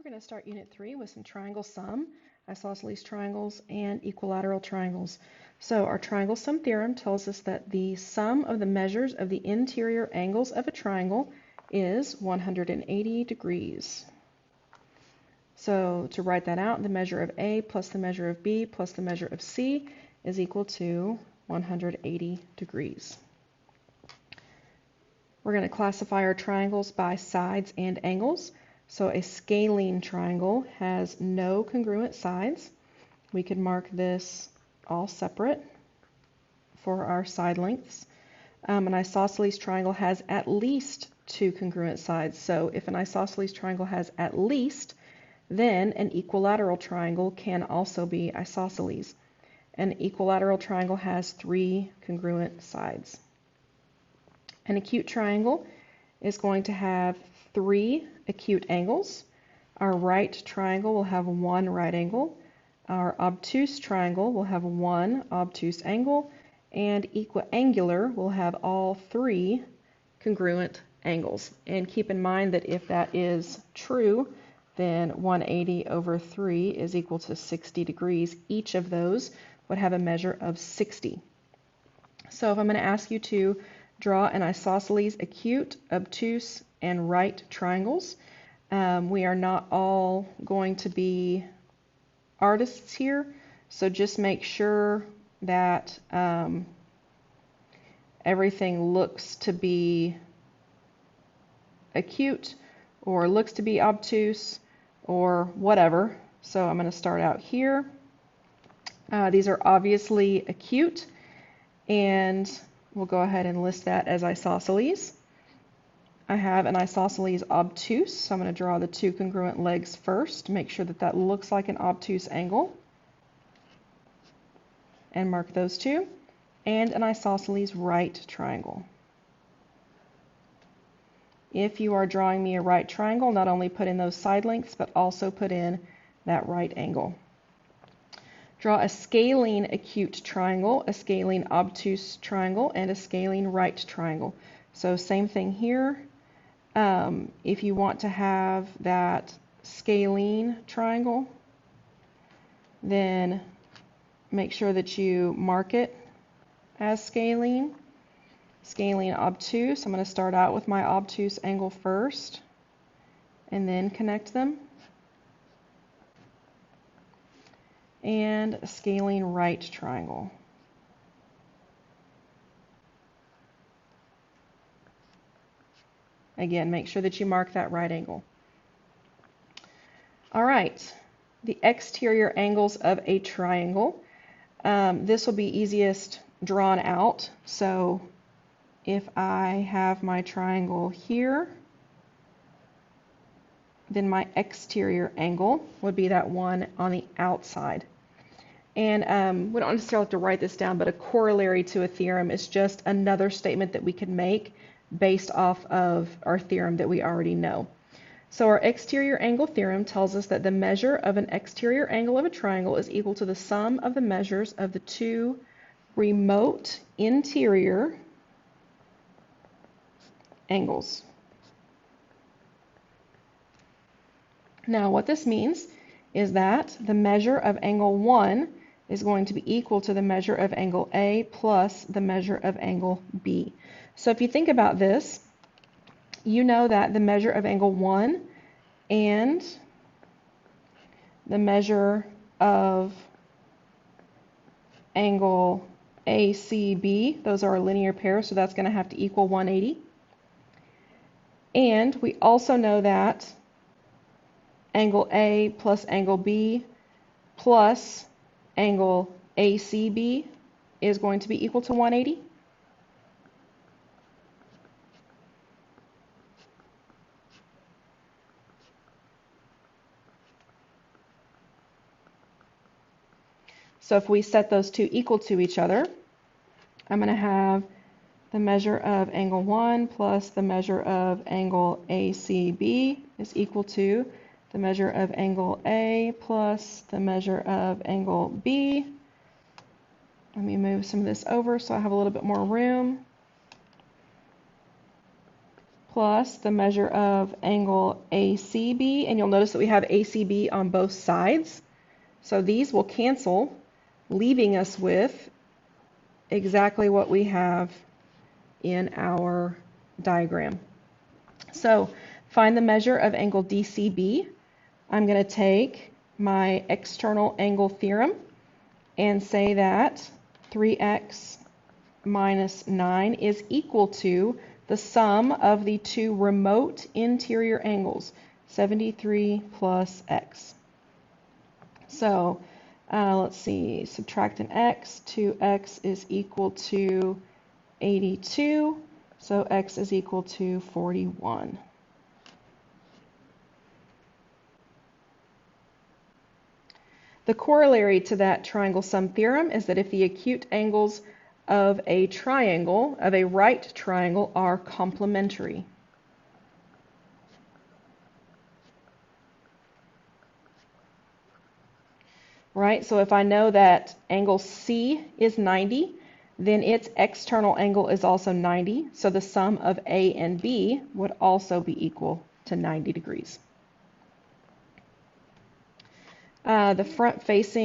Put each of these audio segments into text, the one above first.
We're going to start Unit 3 with some triangle sum, isosceles triangles, and equilateral triangles. So our triangle sum theorem tells us that the sum of the measures of the interior angles of a triangle is 180 degrees. So to write that out, the measure of A plus the measure of B plus the measure of C is equal to 180 degrees. We're going to classify our triangles by sides and angles. So a scalene triangle has no congruent sides. We could mark this all separate for our side lengths. An isosceles triangle has at least two congruent sides. So if an isosceles triangle has at least, then an equilateral triangle can also be isosceles. An equilateral triangle has three congruent sides. An acute triangle is going to have three acute angles. Our right triangle will have one right angle. Our obtuse triangle will have one obtuse angle, and equiangular will have all three congruent angles. And keep in mind that if that is true, then 180 over 3 is equal to 60 degrees. Each of those would have a measure of 60. So if I'm going to ask you to draw an isosceles acute, obtuse, and right triangles, we are not all going to be artists here, so just make sure that everything looks to be acute or looks to be obtuse or whatever. So I'm going to start out here. These are obviously acute, and we'll go ahead and list that as isosceles. I have an isosceles obtuse, so I'm going to draw the two congruent legs first, make sure that that looks like an obtuse angle, and mark those two, and an isosceles right triangle. If you are drawing me a right triangle, not only put in those side lengths, but also put in that right angle. Draw a scalene acute triangle, a scalene obtuse triangle, and a scalene right triangle. So same thing here. If you want to have that scalene triangle, then make sure that you mark it as scalene. Scalene obtuse, I'm going to start out with my obtuse angle first and then connect them. And a scalene right triangle. Again, make sure that you mark that right angle. All right, the exterior angles of a triangle. This will be easiest drawn out. So if I have my triangle here, then my exterior angle would be that one on the outside. And we don't necessarily have to write this down, but a corollary to a theorem is just another statement that we can make based off of our theorem that we already know. So our exterior angle theorem tells us that the measure of an exterior angle of a triangle is equal to the sum of the measures of the two remote interior angles. Now what this means is that the measure of angle 1 is going to be equal to the measure of angle A plus the measure of angle B. So if you think about this, you know that the measure of angle 1 and the measure of angle ACB, those are a linear pair, so that's going to have to equal 180. And we also know that angle A plus angle B plus angle ACB is going to be equal to 180. So if we set those two equal to each other, I'm going to have the measure of angle 1 plus the measure of angle ACB is equal to the measure of angle A plus the measure of angle B. Let me move some of this over so I have a little bit more room. plus the measure of angle ACB, and you'll notice that we have ACB on both sides. So these will cancel, leaving us with exactly what we have in our diagram. So find the measure of angle DCB. I'm going to take my external angle theorem and say that 3x minus 9 is equal to the sum of the two remote interior angles, 73 plus x. So let's see, subtract an x, 2x is equal to 82, so x is equal to 41. The corollary to that triangle sum theorem is that if the acute angles of a triangle, of a right triangle, are complementary. Right, so if I know that angle C is 90, then its external angle is also 90, so the sum of A and B would also be equal to 90 degrees. The front face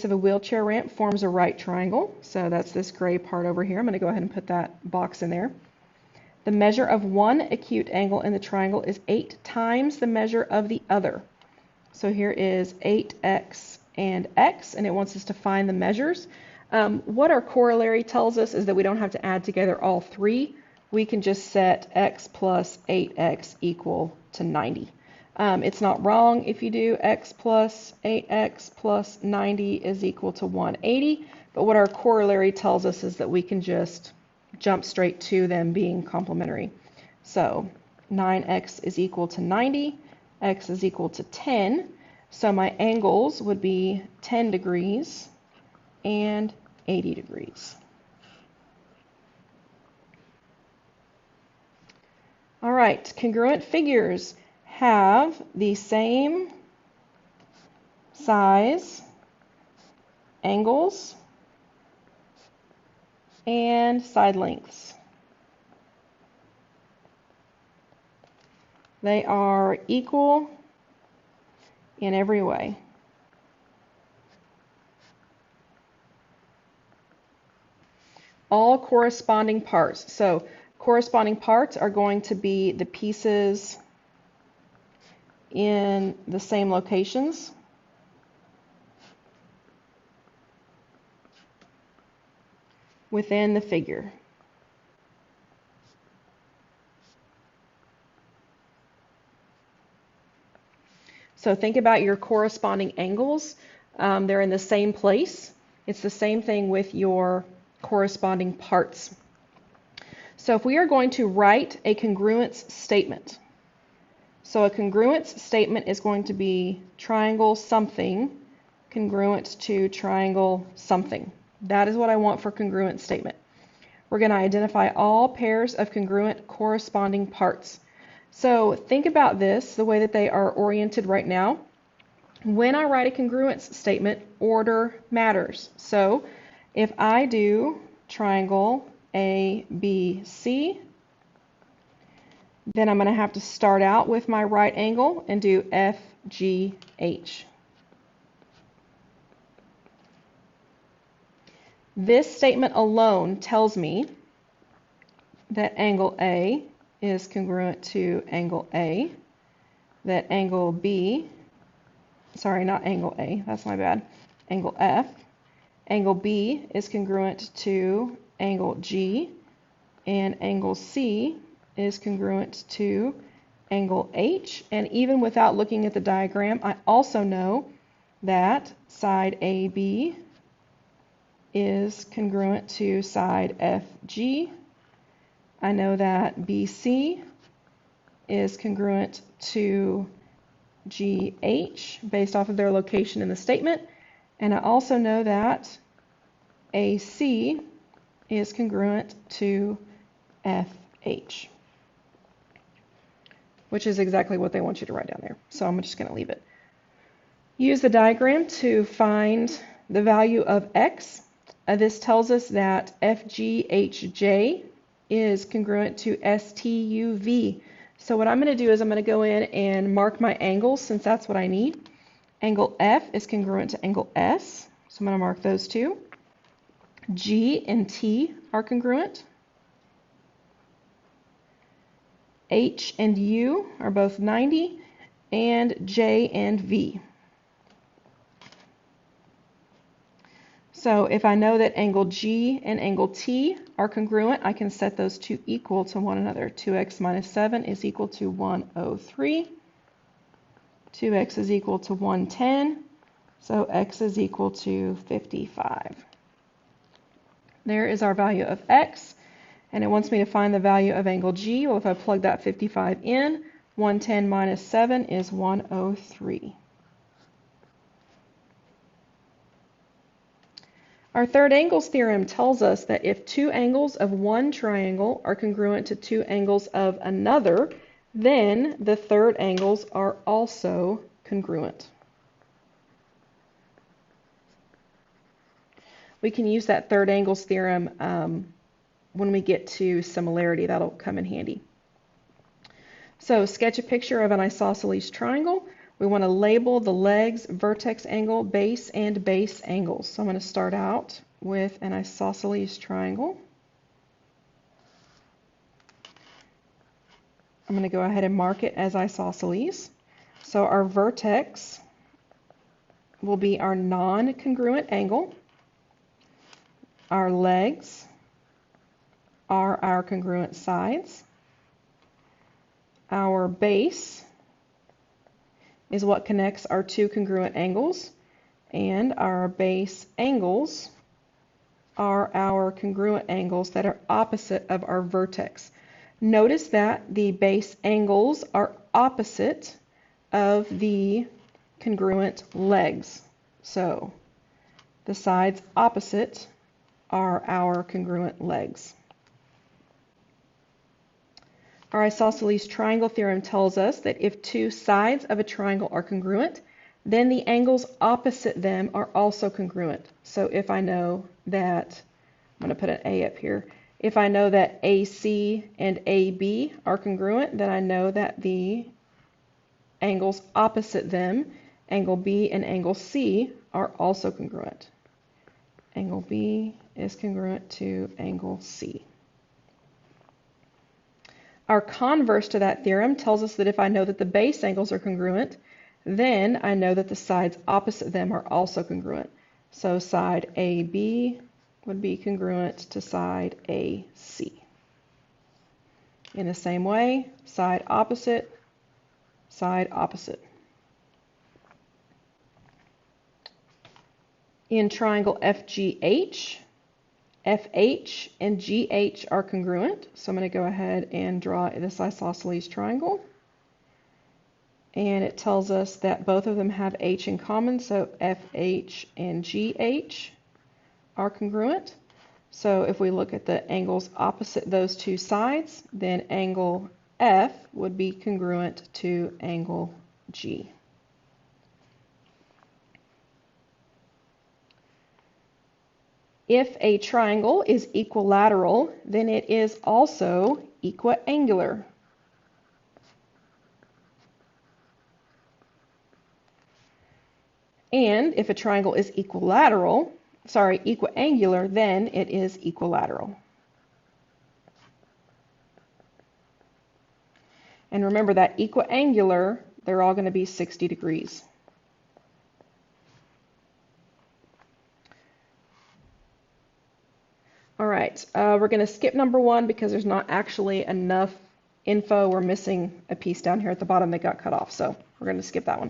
of a wheelchair ramp forms a right triangle, so that's this gray part over here. I'm going to go ahead and put that box in there. The measure of one acute angle in the triangle is 8 times the measure of the other. So here is 8x and x, and it wants us to find the measures. What our corollary tells us is that we don't have to add together all three. We can just set x plus 8x equal to 90. It's not wrong if you do x plus 8x plus 90 is equal to 180, but what our corollary tells us is that we can just jump straight to them being complementary. So 9x is equal to 90, x is equal to 10, so my angles would be 10 degrees and 80 degrees. All right, congruent figures have the same size, angles, and side lengths. They are equal in every way. All corresponding parts. So corresponding parts are going to be the pieces in the same locations. Within the figure. So think about your corresponding angles. They're in the same place. It's the same thing with your corresponding parts. So if we are going to write a congruence statement, so a congruence statement is going to be triangle something congruent to triangle something. That is what I want for congruent statement. We're going to identify all pairs of congruent corresponding parts. So think about this, the way that they are oriented right now. When I write a congruence statement, order matters. So if I do triangle ABC, then I'm going to have to start out with my right angle and do FGH. This statement alone tells me that angle A is congruent to angle A, that angle B, sorry, not angle A, that's my bad, angle F, angle B is congruent to angle G, and angle C is congruent to angle H, and even without looking at the diagram, I also know that side AB is congruent to side FG. I know that BC is congruent to GH based off of their location in the statement, and I also know that AC is congruent to FH, which is exactly what they want you to write down there. So I'm just going to leave it. Use the diagram to find the value of x. This tells us that FGHJ is congruent to STUV. So what I'm going to do is I'm going to go in and mark my angles since that's what I need. Angle F is congruent to angle S, so I'm going to mark those two. G and T are congruent. H and U are both 90, and J and V. So if I know that angle G and angle T are congruent, I can set those two equal to one another. 2x minus 7 is equal to 103. 2x is equal to 110. So x is equal to 55. There is our value of x. And it wants me to find the value of angle G. Well, if I plug that 55 in, 110 minus 7 is 103. Our third angles theorem tells us that if two angles of one triangle are congruent to two angles of another, then the third angles are also congruent. We can use that third angles theorem when we get to similarity. That'll come in handy. So sketch a picture of an isosceles triangle. We want to label the legs, vertex angle, base, and base angles. So I'm going to start out with an isosceles triangle. I'm going to go ahead and mark it as isosceles. So our vertex will be our non-congruent angle. Our legs are our congruent sides. Our base is what connects our two congruent angles, and our base angles are our congruent angles that are opposite of our vertex. Notice that the base angles are opposite of the congruent legs. So the sides opposite are our congruent legs. Our isosceles triangle theorem tells us that if two sides of a triangle are congruent, then the angles opposite them are also congruent. So if I know that, I'm going to put an A up here, if I know that AC and AB are congruent, then I know that the angles opposite them, angle B and angle C, are also congruent. Angle B is congruent to angle C. Our converse to that theorem tells us that if I know that the base angles are congruent, then I know that the sides opposite them are also congruent. So side AB would be congruent to side AC. In the same way, side opposite, side opposite. In triangle FGH, FH and GH are congruent, so I'm going to go ahead and draw this isosceles triangle. And it tells us that both of them have H in common, so FH and GH are congruent. So if we look at the angles opposite those two sides, then angle F would be congruent to angle G. If a triangle is equilateral, then it is also equiangular. And if a triangle is equiangular, then it is equilateral. And remember that equiangular, they're all going to be 60 degrees. All right, we're going to skip number 1 because there's not actually enough info. We're missing a piece down here at the bottom that got cut off, so we're going to skip that one.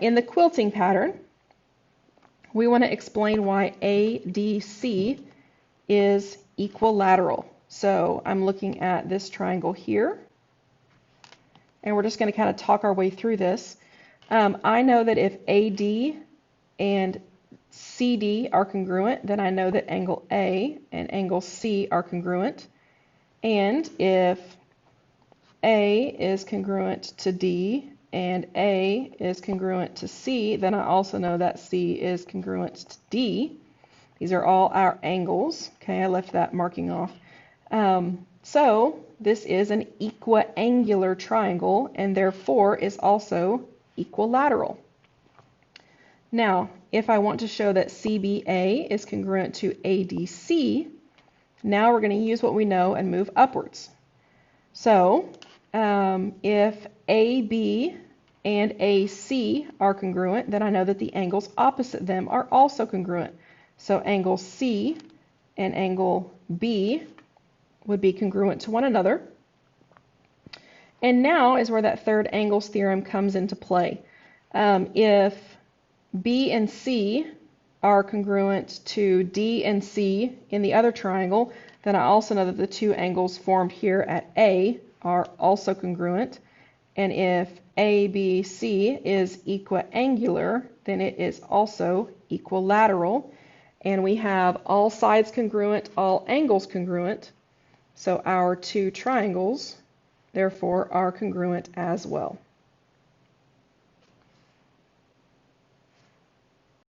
In the quilting pattern, we want to explain why ADC is equilateral. So I'm looking at this triangle here, and we're just going to kind of talk our way through this. I know that if AD and CD are congruent, then I know that angle A and angle C are congruent. And if A is congruent to D and A is congruent to C, then I also know that C is congruent to D. These are all our angles. Okay, I left that marking off. So this is an equiangular triangle and therefore is also equilateral. Now, if I want to show that CBA is congruent to ADC, now we're going to use what we know and move upwards. So if AB and AC are congruent, then I know that the angles opposite them are also congruent. So angle C and angle B would be congruent to one another. And now is where that third angles theorem comes into play. If B and C are congruent to D and C in the other triangle, then I also know that the two angles formed here at A are also congruent. And if ABC is equiangular, then it is also equilateral. And we have all sides congruent, all angles congruent. So our two triangles, therefore, are congruent as well.